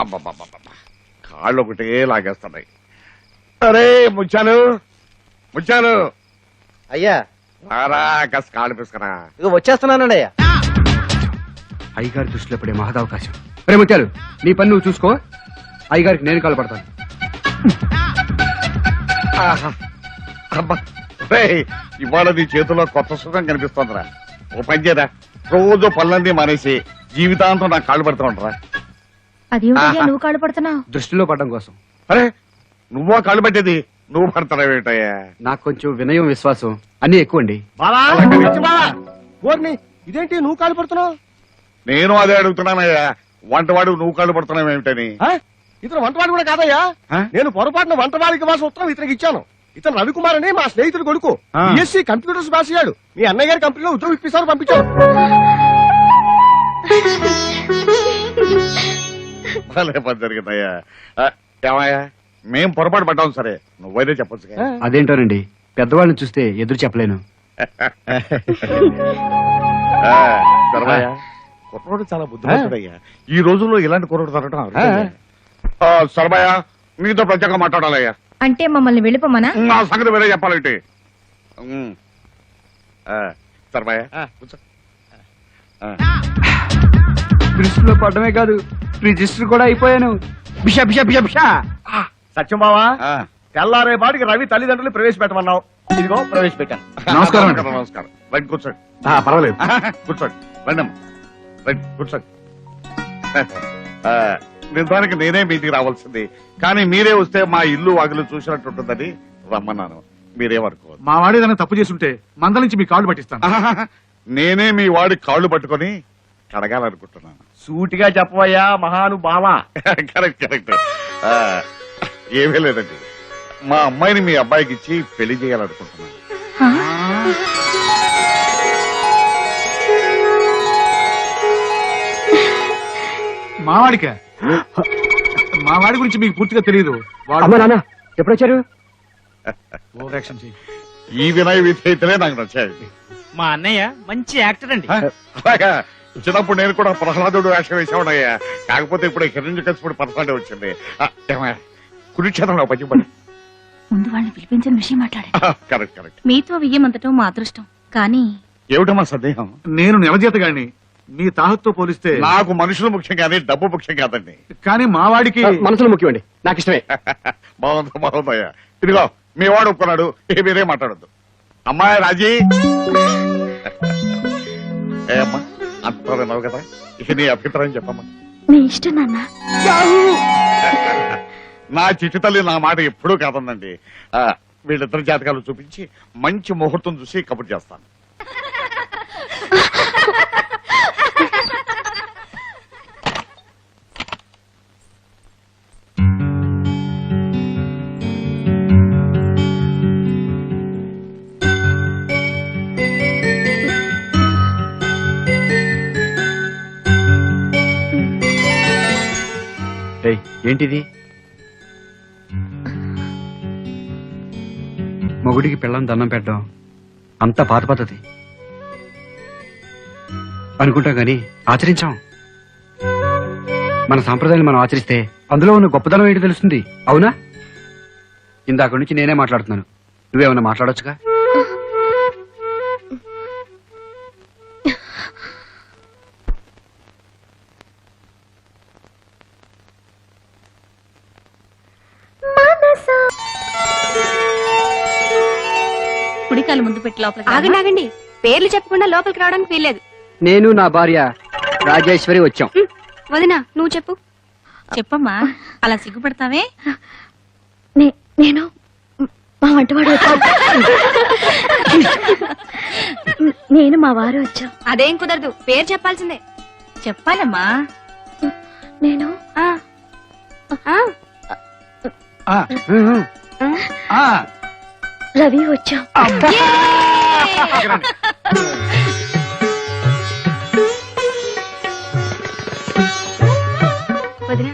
అబ్బబ్బబ్బబ్బా, కాళ్ళు ఒకటే లాగేస్తున్నాయి. అరే ముచ్చాలు, ముచ్చాలు అయ్యా రారా, కాస్త కాళ్ళు పిసుకరా. ఇక వచ్చేస్తున్నానండి అయ్యా. అయ్యగారి దృష్టిలో పడే మహదవకాశం. రే ముత్యాలు, నీ పని నువ్వు చూసుకో, అయ్యగారికి నేను కాలు పడతాను. ఆహా, అబ్బా, రేయ్, ఇవాళ నీ చేతిలో కొత్త సుఖం కనిపిస్తోందిరా. ఓ పని చేయరా, రోజు పనులన్నీ మానేసి జీవితాంతం నాకు కాళ్ళు పడుతూ ఉంటారా. అదేమిటయ్యా నువ్వు కాళ్ళు పడుతున్నావు? దృష్టిలో పడడం కోసం. అరే నువ్వో కాళ్ళు పెట్టేది, నువ్వు పడతావేటయ్యా? నాకు కొంచెం వినయం, విశ్వాసం అన్ని ఎక్కువండి. ఇదేంటి నువ్వు కాలు పడుతున్నావు? నేను అదే అడుగుతున్నానయ్యా, వంటవాడు నువ్వు కాళ్ళు పడుతున్నావేమిటని. ఇతను వంటవాడు కూడా కాదయ్యా. నేను పొరపాటున వంటవాడికి వాసు ఉత్తరం ఇతనికి ఇచ్చాను. ఇతను రవికుమార్ అని మా స్నేహితుడు కొడుకు, బిఎస్సీ కంప్యూటర్స్ పాస్ అయ్యాడు. మీ అన్నయ్య గారి కంపెనీలో ఉద్యోగం ఇప్పిస్తారు, పంపించాడు. భలే పని జరిగిందయ్యా. ఏమయ్యా, మేం పొరపాటు పడ్డాం, సరే నువ్వైతే చెప్పొచ్చు. అదేంటోనండి, పెద్దవాళ్ళని చూస్తే ఎదురు చెప్పలేను. కుర్రోడు చాలా బుద్ధిమంతుడయ్యా. ఈ రోజుల్లో ఇలాంటి కుర్రోడు తరగడం. సరబయ్య, నీతో ప్రత్యేకంగా మాట్లాడాలయ్యా. అంటే మమ్మల్ని వెళ్ళిపోమనా? నా సంగతి వేరే చెప్పాలంటే. సరబయ్య కూర్చో. దృష్టిలో పడమే కాదు, రిజిస్టర్ కూడా అయిపోయాను. బిషా బిషా బిషా బిషా. సత్యంబావా, తెల్లారే పాటికి రవి తల్లిదండ్రులు ప్రవేశపెట్టమన్నావు, ఇదిగో ప్రవేశపెట్టాను. నమస్కారం. నమస్కారం. రండి కూర్చోండి. పర్వాలేదు, కూర్చోండి. రండి అమ్మా, రండి కూర్చోండి. నిజానికి నేనే మీటికి రావాల్సింది, కానీ మీరే వస్తే మా ఇల్లు వాకిలు చూసినట్టుంటుందని రమ్మన్నాను. మీరేమనుకో. మా వాడు ఏదైనా తప్పు చేస్తుంటే మందల నుంచి మీ కాళ్ళు పట్టిస్తాను. నేనే మీ వాడి కాళ్ళు పట్టుకొని కడగాలనుకుంటున్నాను. సూటిగా చెప్పవయ్యా మహానుభావా. Correct correct. ఏమీ లేదండి, మా అమ్మాయిని మీ అబ్బాయికి ఇచ్చి పెళ్లి చేయాలనుకుంటున్నాను. మావాడికా? మా వాడి గురించి మీకు పూర్తిగా తెలియదు. అమ్మా నాన్న ఎప్పుడొచ్చారు? ఈ వినయ విధేయతలే నాకు నచ్చాయి. మా అన్నయ్య మంచి యాక్టర్ అండి. అలాగా, చిన్నప్పుడు నేను కూడా ప్రహ్లాదుడు వేషం వేసావునయ్యా. కాకపోతే ఇప్పుడు హిరణ్యకశిపుడు పర్సనాలిటీ వచ్చింది. కురుక్షేత్రంలో పచ్చిపడి ముందు వాళ్ళని పిలిపించిన విషయం మాట్లాడారు. Correct correct. మీతో వియ్యమంతటం మా అదృష్టం, కానీ ఏమిటమ్మా సందేహం? నేను నెలజేతగాడిని, మీ తాహత్తో పోలిస్తే నాకు మనుషులు ముఖ్యం కానీ డబ్బు ముఖ్యం కాదండి. కానీ మా వాడికి మనసులో ముఖ్యమండి, నాకు ఇష్టమే. బాగుందయ్యా. ఇదిగో మీ వాడు ఒప్పుకున్నాడు, మీరే మాట్లాడద్దు. అమ్మాయి రాజీ. ఏ అమ్మా, అంత విన్నావు కదా, ఇక నీ అభిప్రాయం చెప్పమ్మా. మీ ఇష్టం నాన్న. నా చిట్టి తల్లి నా మాట ఎప్పుడూ కాదండి. వీళ్ళిద్దరు జాతకాలు చూపించి మంచి ముహూర్తం చూసి కబుర్ చేస్తాను. ఏంటిది? మొగుడికి పిల్లని దండం పెట్టడం అంత పాత పద్ధతి అనుకుంటాం గాని ఆచరించాం. మన సాంప్రదాయాన్ని మనం ఆచరిస్తే అందులో ఉన్న గొప్పదనం ఏంటి తెలుస్తుంది, అవునా? ఇందాక నుంచి నేనే మాట్లాడుతున్నాను, నువ్వేమన్నా మాట్లాడొచ్చుగా. కుడికాలు ముందు పెట్టి లోపలికి. ఆగండి ఆగండి, పేర్లు చెప్పకుండా లోపలికి రావడానికి వీల్లేదు. నేను నా భార్య రాజేశ్వరి వచ్చాం. వదినా నువ్వు చెప్పు. చెప్పమ్మా, అలా సిగ్గుపడతావే. నేను మా వంటవాడు నేను మా వారు వచ్చాం. అదేం కుదరదు, పేరు చెప్పాల్సిందే. చెప్పాలమ్మా. నేను రవి వచ్చాం. వదినా,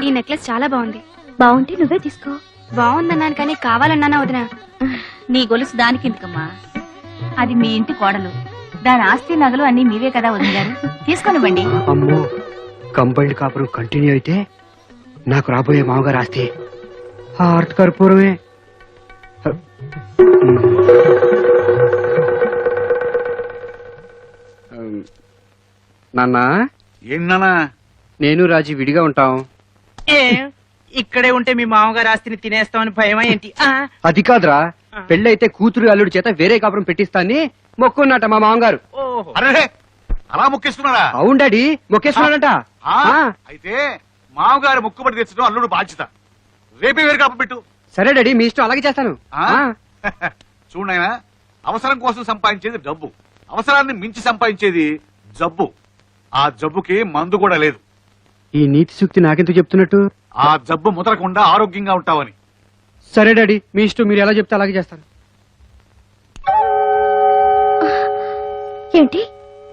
ఈ నెక్లెస్ చాలా బాగుంది. బాగుంటే నువ్వే తీసుకో. బాగుందన్నాను కానీ కావాలన్నానా వదినా? నీ గొలుసు దానికి ఎందుకమ్మా, అది మీ ఇంటి కోడలు, దాని ఆస్తి నగలు అన్ని మీవే కదా వదిన గారు, తీసుకొనివ్వండి. అమ్మో, కంబైన్డ్ కాపురం కంటిన్యూ అయితే నాకు రాబోయే మామగారు ఆస్తి హార్ట్ కర్పూరమే. నాన్న, ఏంటన్నా? నేను రాజీ విడిగా ఉంటాం. ఇక్కడే ఉంటే మీ మామగారు ఆస్తిని తినేస్తామని భయమా ఏంటి? అది కాదురా, పెళ్ళైతే కూతురు అల్లుడి చేత వేరే కాపురం పెట్టిస్తాన్ని మొక్కున్నట మా మామగారు. ఓహో. అరే అలా ముక్కేస్తున్నాడా? అవును డాడీ, మొక్కేస్తున్నాడంట. ఆ, ఆ. అయితే మామగారు ముక్కుబడి తెచ్చడం అల్లుడు బాధ్యత. రేపే వేరు కాపు పెట్టు. సరే డాడీ, మీ ఇష్టం, అలాగే చేస్తాను. ఆ? ఆ. చూడైనా, అవసరం కోసం సంపాదించేది డబ్బు, అవసరాన్ని మించి సంపాదించేది జబ్బు. ఆ జబ్బుకి మందు కూడా లేదు. ఈ నీతి సూక్తి నాకెందుకు చెప్తున్నట్టు? ఆ జబ్బు ముదరకుండా ఆరోగ్యంగా ఉంటావని. సరే డాడీ, మీ ఇష్టం, మీరు ఎలా చెప్తే అలాగే చేస్తాను. ఏంటి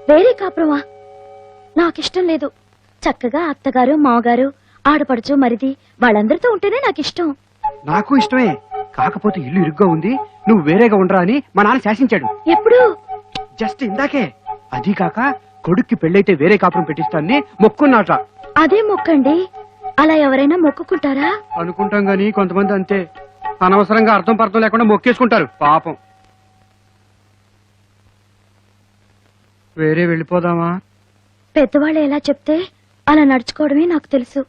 వేరే కాపురమా? నాకిష్టం లేదు. చక్కగా అత్తగారు మామగారు ఆడపడుచు మరిది వాళ్ళందరితో ఉంటేనే నాకిష్టం. నాకు ఇష్టమే, కాకపోతే ఇల్లు ఇరుగ్గా ఉంది, నువ్వు వేరేగా ఉండరా అని మా నాన్న శాసించాడు. ఎప్పుడు? జస్ట్ ఇందాకే. అదీ కాక కొడుక్కి పెళ్ళైతే వేరే కాపురం పెట్టిస్తాన్ని మొక్కున్నాట. అదే మొక్కండి. అలా ఎవరైనా మొక్కుకుంటారా? అనుకుంటాం గాని కొంతమంది అంతే, అనవసరంగా అర్థం పర్థం లేకుండా మొక్కేసుకుంటారు పాపం. వేరే వెళ్ళిపోదామా? పెద్దవాళ్ళు ఎలా చెప్తే అలా నడుచుకోవడమే నాకు తెలుసు.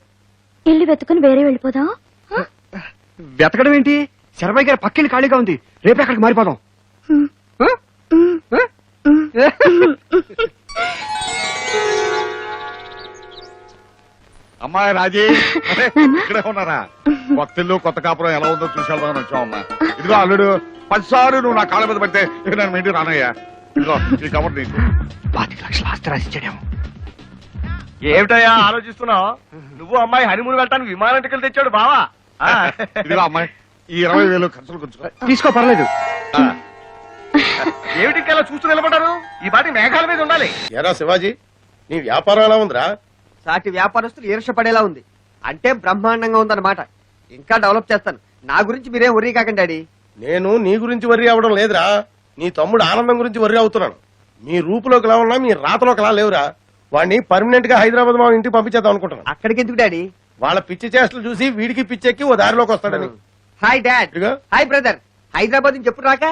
ఇల్లు వెతుకుని వేరే వెళ్ళిపోదాం. వెతకడం ఏంటి? శరభయ్య గారి పక్కిల్లు ఖాళీగా ఉంది, రేపు అక్కడికి మారిపోదాం. హ్మ్. ఆ? హ్మ్. ఆ? హ్మ్. అమ్మాయి రాజీ, అరే, ఇక్కడే ఉన్నారా? కొత్త ఇల్లు కొత్త కాపురం ఎలా ఉందో చూసేద్దామని వచ్చావమ్మా. ఇదిగో అల్లుడు, 10 సార్లు నువ్వు నా కాళ్ళ మీద పడితే నేను మీ ఇంటికి రానయ్యా. ఇదిగో ఈ కబర్ నీకు. 25 లక్షల ఆస్తి రాసిచ్చాడేమో. ఏమిటయ్యా ఆలోచిస్తున్నావు? నువ్వు అమ్మాయి హనీమూన్ వెళ్ళటానికి విమానం టికెట్ తెచ్చాడు బావా. ఆ. ఇదిగో అమ్మాయి, ఈ 20,000 ఖర్చులు కూర్చుకో. తీసుకో, పర్లేదు. ఆ, ఏమిటి అలా చూస్తూ నిలబడ్డారు? ఈ పాటి మేఘాల మీద ఉండాలి. ఎరా శివాజీ, నీ వ్యాపారం ఎలా ఉందిరా? సాటి వ్యాపారస్తులు ఈర్షపడేలా ఉంది. అంటే బ్రహ్మాండంగా ఉందన్నమాట. ఇంకా డెవలప్ చేస్తాను. నా గురించి మీరేం worry కాకండి డాడీ. నేను నీ గురించి వర్రీ అవడం లేదురా, నీ తమ్ముడు ఆనందం గురించి వర్రీ అవుతున్నాను. మీ రూపులోకి ఎలా ఉన్నా మీ రాతలోకి ఎలా లేవురా. వాడిని పర్మనెంట్ గా హైదరాబాద్ మా ఇంటికి పంపించేద్దాం అనుకుంటున్నాను. అక్కడికి ఎందుకు డాడీ? వాళ్ళ పిచ్చి చేష్టలు చూసి వీడికి పిచ్చెక్కి ఓ దారిలోకి వస్తాడని. Hi dad. ఇదిగో. Hi brother. హైదరాబాద్ నుంచి ఎప్పుడు రాక?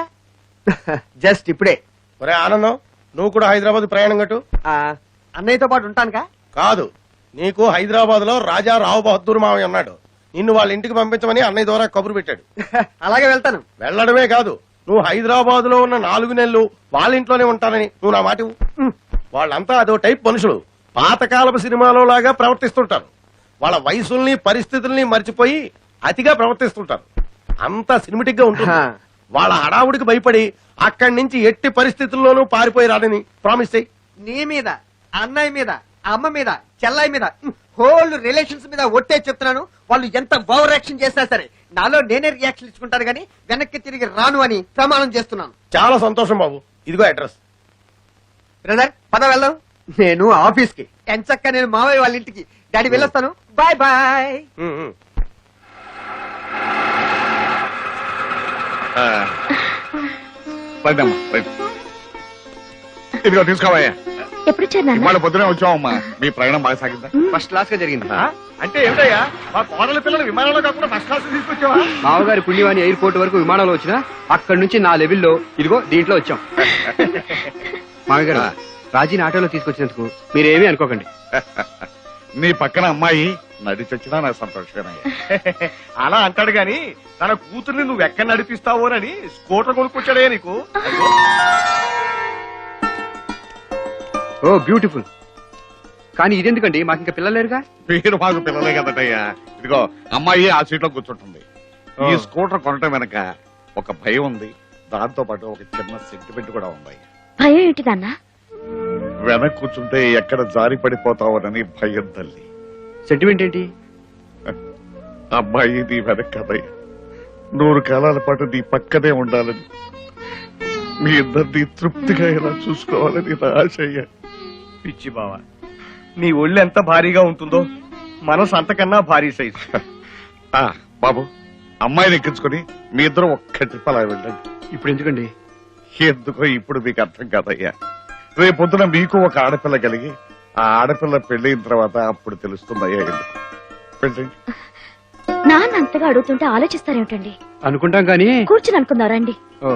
జస్ట్ ఇప్పుడే. ఒరే ఆనందం, నువ్వు కూడా హైదరాబాద్ ప్రయాణం కట్టు. ఆ, అన్నయ్యతో పాటు ఉంటానుకా? కాదు, నీకు హైదరాబాద్ లో రాజా రావు బహదూర్ మావయ్య ఉన్నాడు. నిన్ను వాళ్ళ ఇంటికి పంపించమని అన్నయ్య ద్వారా కబురు పెట్టాడు. అలాగే వెళ్తాను. వెళ్ళడమే కాదు, నువ్వు హైదరాబాద్ లో ఉన్న 4 నెలలు వాళ్ళ ఇంట్లోనే ఉంటానని నువ్వు నా మాట ఇవ్వు. వాళ్ళంతా అదో టైప్ మనుషులు. పాతకాలపు సినిమాలో లాగా ప్రవర్తిస్తుంటారు. వాళ్ళ వయసుల్ని పరిస్థితుల్ని మర్చిపోయి అతిగా ప్రవర్తిస్తుంటారు. అంతా సినిమాటిక్ గా ఉంటుంది. వాళ్ళ హడావుడికి భయపడి అక్కడి నుంచి ఎట్టి పరిస్థితుల్లోనూ పారిపోయి రాడని ప్రామిస్ చెయ్యి. నీ మీద, అన్నయ్య మీద, అమ్మ మీద, చెల్లయ్య మీద, హోల్ రిలేషన్స్ మీద ఒట్టే చెప్తున్నాను. వాళ్ళు ఎంత ఓవర్ యాక్షన్ చేసినా సరే నాలో నేనే రియాక్షన్ ఇచ్చుకుంటాను గానీ వెనక్కి తిరిగి రాను అని ప్రమాణం చేస్తున్నాను. చాలా సంతోషం బాబు, ఇదిగో అడ్రస్. బ్రదర్ పద వెళ్దాం. నేను ఆఫీస్ కి, ఎంచక్క నేను మావయ్య వాళ్ళ ఇంటికి. డాడీ వెళ్ళొస్తాను. Bye bye. ఆ. రండమ్మా, రండి. ఇదిగో తీసుకోవయ్యా. ఎప్పుడు వచ్చారు నాన్న? ఇవాళ పొద్దునే వచ్చావమ్మా. మీ ప్రయాణం బాగా సాగిందా? ఫస్ట్ క్లాస్ గా జరిగింది. ఆ? అంటే ఏమిటయ్యా, మా కోడల పిల్లలు విమానంలో కాకుండా ఫస్ట్ క్లాస్ తీసుకొచ్చావా? మామగారి పుణ్యవాణి ఎయిర్పోర్ట్ వరకు విమానంలో వచ్చినా అక్కడి నుంచి నా లెవెల్లో ఇదిగో దీంట్లో వచ్చాం. మామయ్య గారు, రాజీని ఆటోలో తీసుకొచ్చినందుకు మీరేమీ అనుకోకండి. నీ పక్కన అమ్మాయి నడిచొచ్చినా నాకు సంతోషమేనయ్యా. అలా అంటాడు గాని తన కూతుర్ని నువ్వు ఎక్కడ నడిపిస్తావోనని స్కూటర్ కొనుక్కొచ్చాడయ్యా నీకు. ఓ బ్యూటిఫుల్. కానీ ఇదెందుకండి, మాకు ఇంకా పిల్లలు లేరుగా? మీరు మాకు పిల్లలే కదటయ్యా. ఇదిగో అమ్మాయి ఆ సీట్ లో కూర్చుంటుంది. ఈ స్కూటర్ కొనటం వెనక ఒక భయం ఉంది, దాంతో పాటు ఒక చిన్న సెంటిమెంట్ కూడా ఉంది. భయం ఏంటి నాన్న? వెనక కూర్చుంటే ఎక్కడ జారి పడిపోతావోనని భయం తల్లి. సెంటిమెంట్ ఏంటి? అమ్మాయి నీ వెనక కదయ్యా, 100 కాలాల పాటు నీ పక్కనే ఉండాలని, మీ ఇద్దరిని తృప్తిగా ఎలా చూసుకోవాలని నా ఆశ అయ్యా. పిచ్చి బావా, నీ ఒళ్ళు ఎంత భారీగా ఉంటుందో మనసు అంతకన్నా భారీ సైజు. బాబు, అమ్మాయిని ఎక్కించుకుని మీ ఇద్దరు ఒక్క ట్రిప్ అలా వెళ్ళండి. ఇప్పుడు ఎందుకండి? ఎందుకో ఇప్పుడు మీకు అర్థం కాదయ్యా. రేపొద్దున మీకు ఒక ఆడపిల్ల కలిగి ఆ ఆడపిల్ల పెళ్ళైన తర్వాత అప్పుడు తెలుస్తుందయ్యా ఎందుకు. పెళ్ళి నాన్న అంతగా అడుగుతుంటే ఆలోచిస్తారేమిటండి? అనుకుంటాం కానీ కూర్చుని అనుకుందారా అండి? ఓ,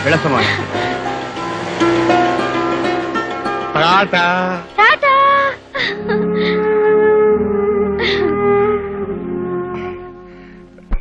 వెళ్ళొస్తామా? టాటా. టాటా.